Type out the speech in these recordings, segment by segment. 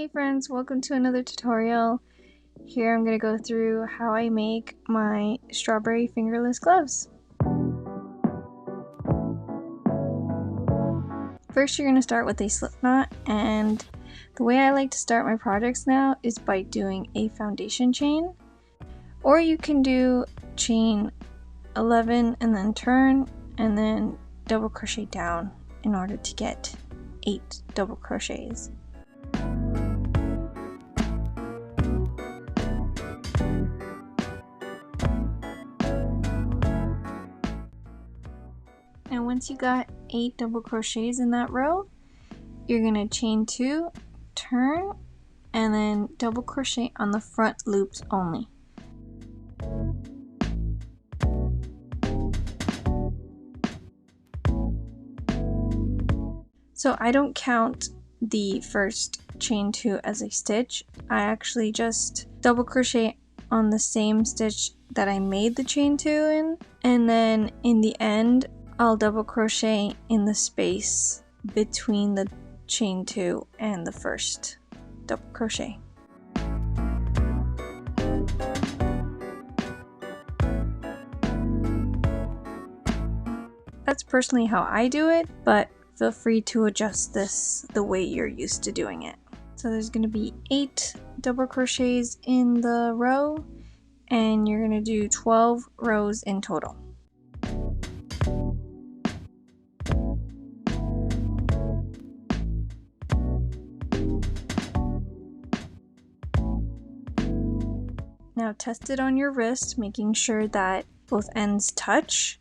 Hey friends, welcome to another tutorial. Here I'm going to go through how I make my strawberry fingerless gloves. First you're going to start with a slip knot, and the way I like to start my projects now is by doing a foundation chain. Or you can do chain 11 and then turn and then double crochet down in order to get 8 double crochets. And once you got 8 double crochets in that row, you're going to chain 2, turn, and then double crochet on the front loops only. So I don't count the first chain 2 as a stitch. I actually just double crochet on the same stitch that I made the chain 2 in, and then in the end I'll double crochet in the space between the chain 2 and the first double crochet. That's personally how I do it, but feel free to adjust this the way you're used to doing it. So there's going to be 8 double crochets in the row, and you're going to do 12 rows in total. Now test it on your wrist, making sure that both ends touch,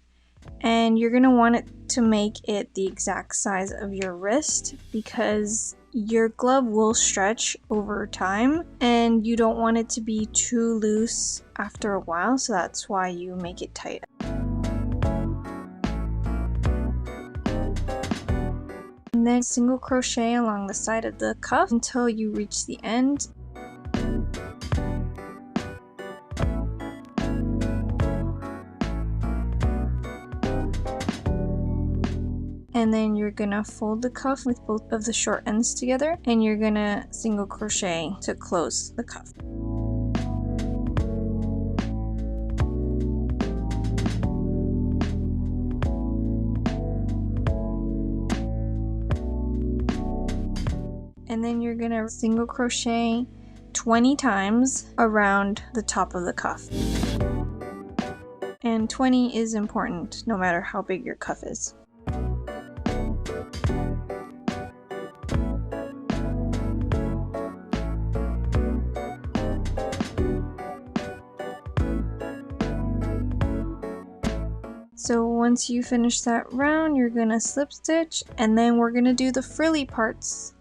and you're going to want it to make it the exact size of your wrist because your glove will stretch over time and you don't want it to be too loose after a while, so that's why you make it tight. And then single crochet along the side of the cuff until you reach the end. And then you're gonna fold the cuff with both of the short ends together, and you're gonna single crochet to close the cuff. And then you're gonna single crochet 20 times around the top of the cuff. And 20 is important no matter how big your cuff is. So once you finish that round, you're gonna slip stitch, and then we're gonna do the frilly parts.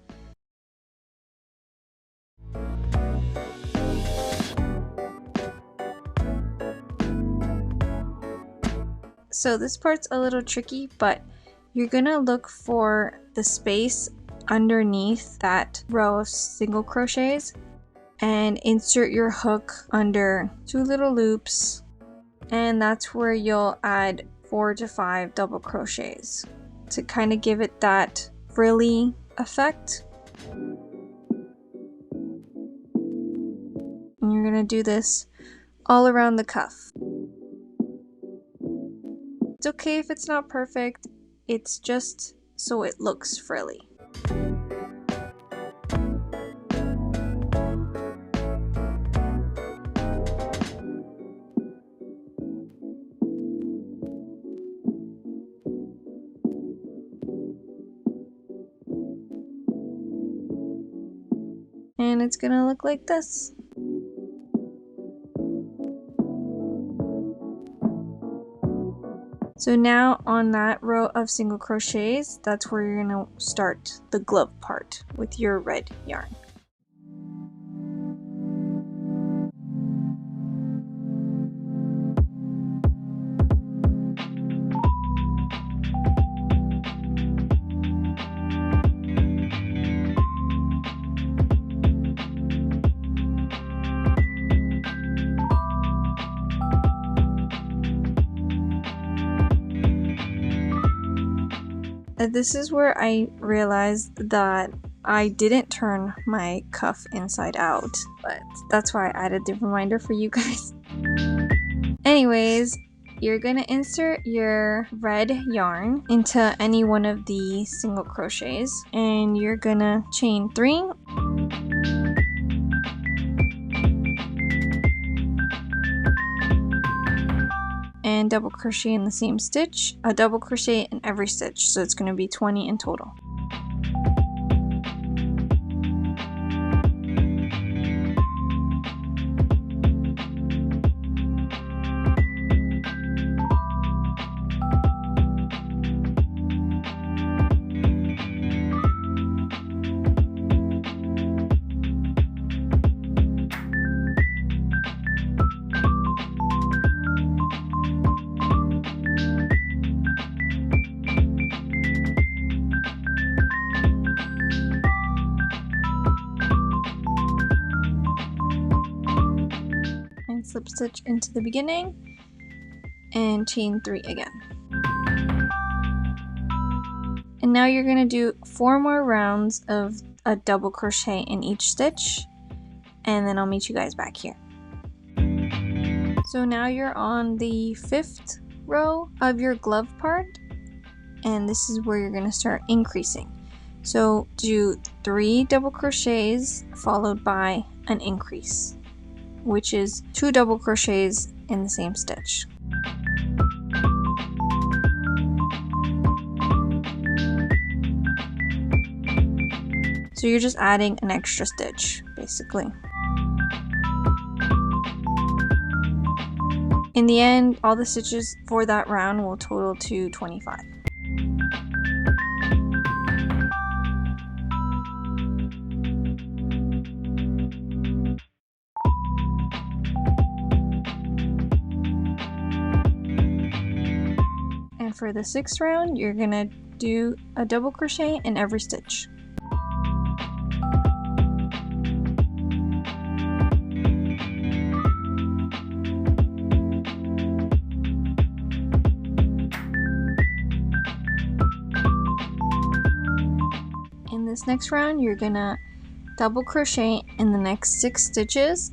So this part's a little tricky, but you're gonna look for the space underneath that row of single crochets and insert your hook under 2 little loops, and that's where you'll add 4 to 5 double crochets to kind of give it that frilly effect. And you're gonna do this all around the cuff. It's okay if it's not perfect, it's just so it looks frilly. And it's gonna look like this. So now on that row of single crochets, that's where you're gonna start the glove part with your red yarn. This is where I realized that I didn't turn my cuff inside out, but that's why I added the reminder for you guys. Anyways, you're gonna insert your red yarn into any one of the single crochets, and you're gonna chain 3, and double crochet in the same stitch, a double crochet in every stitch, so it's gonna be 20 in total. Slip stitch into the beginning and chain 3 again. And now you're going to do 4 more rounds of a double crochet in each stitch, and then I'll meet you guys back here. So now you're on the 5th row of your glove part, and this is where you're going to start increasing. So do 3 double crochets followed by an increase, which is 2 double crochets in the same stitch. So you're just adding an extra stitch, basically. In the end, all the stitches for that round will total to 25. For the 6th round, you're gonna do a double crochet in every stitch. In this next round, you're gonna double crochet in the next 6 stitches.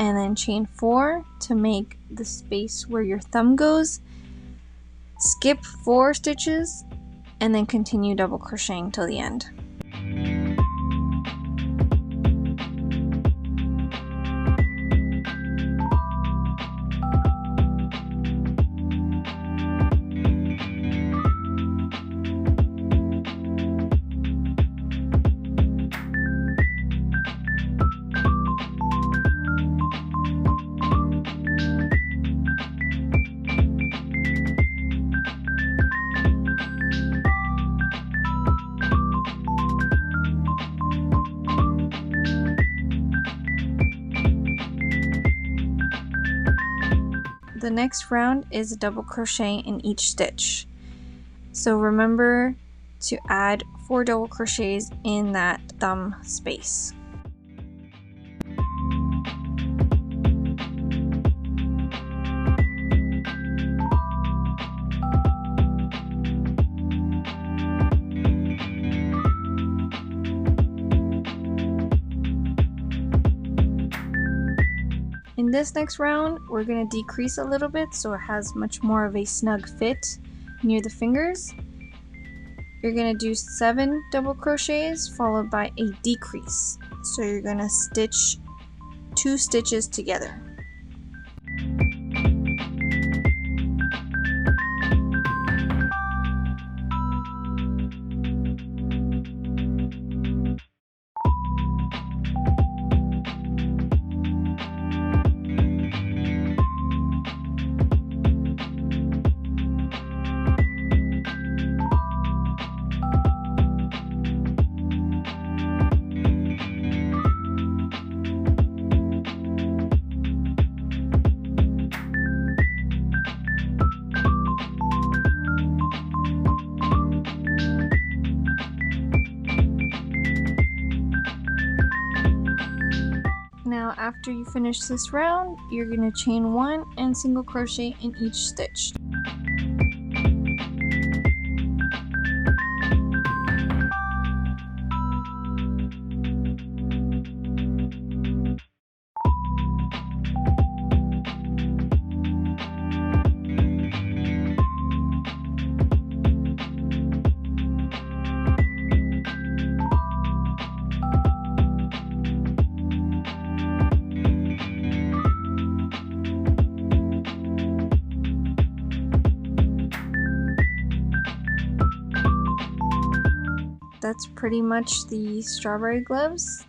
And then chain 4 to make the space where your thumb goes. Skip 4 stitches and then continue double crocheting till the end. The next round is a double crochet in each stitch. So remember to add 4 double crochets in that thumb space. In this next round, we're going to decrease a little bit so it has much more of a snug fit near the fingers. You're going to do 7 double crochets followed by a decrease. So you're going to stitch 2 stitches together. after you finish this round, you're going to chain 1 and single crochet in each stitch. That's pretty much the strawberry gloves,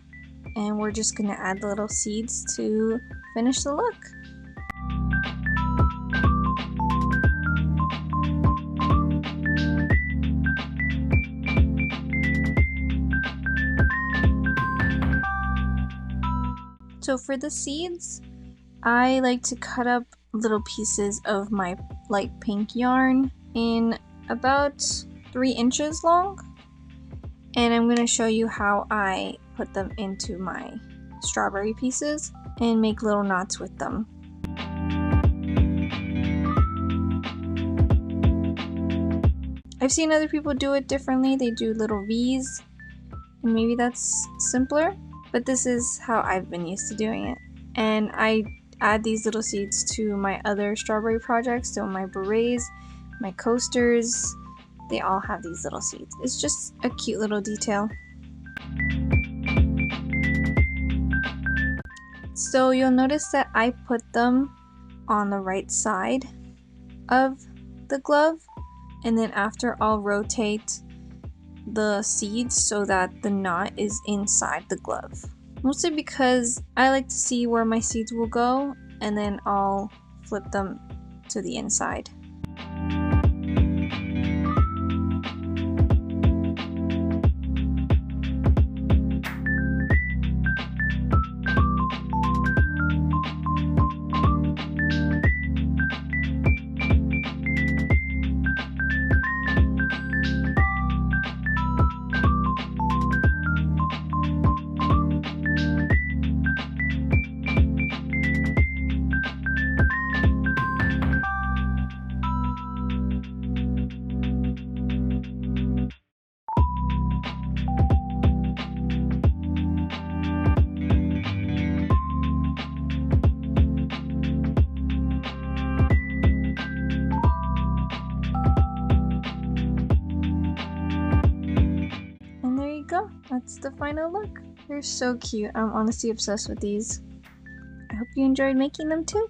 and we're just going to add the little seeds to finish the look. So for the seeds, I like to cut up little pieces of my light pink yarn in about 3 inches long. And I'm going to show you how I put them into my strawberry pieces and make little knots with them. I've seen other people do it differently. They do little V's, and maybe that's simpler, but this is how I've been used to doing it. And I add these little seeds to my other strawberry projects, so my berets, my coasters, they all have these little seeds. It's just a cute little detail. So you'll notice that I put them on the right side of the glove, and then after I'll rotate the seeds so that the knot is inside the glove. Mostly because I like to see where my seeds will go, and then I'll flip them to the inside. That's the final look. They're so cute. I'm honestly obsessed with these. I hope you enjoyed making them too.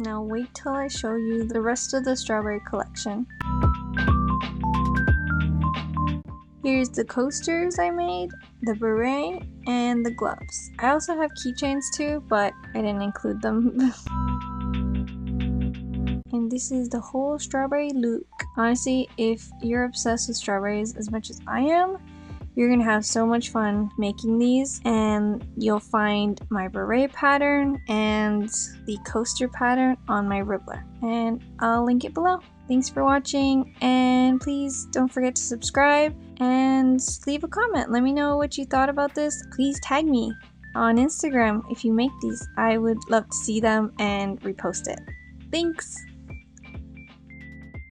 Now wait till I show you the rest of the strawberry collection. Here's the coasters I made, the beret, and the gloves. I also have keychains too, but I didn't include them. And this is the whole strawberry look. Honestly, if you're obsessed with strawberries as much as I am, you're gonna have so much fun making these, and you'll find my beret pattern and the coaster pattern on my Ribblr, and I'll link it below. Thanks for watching, and please don't forget to subscribe and leave a comment. Let me know what you thought about this. Please tag me on Instagram if you make these. I would love to see them and repost it. Thanks!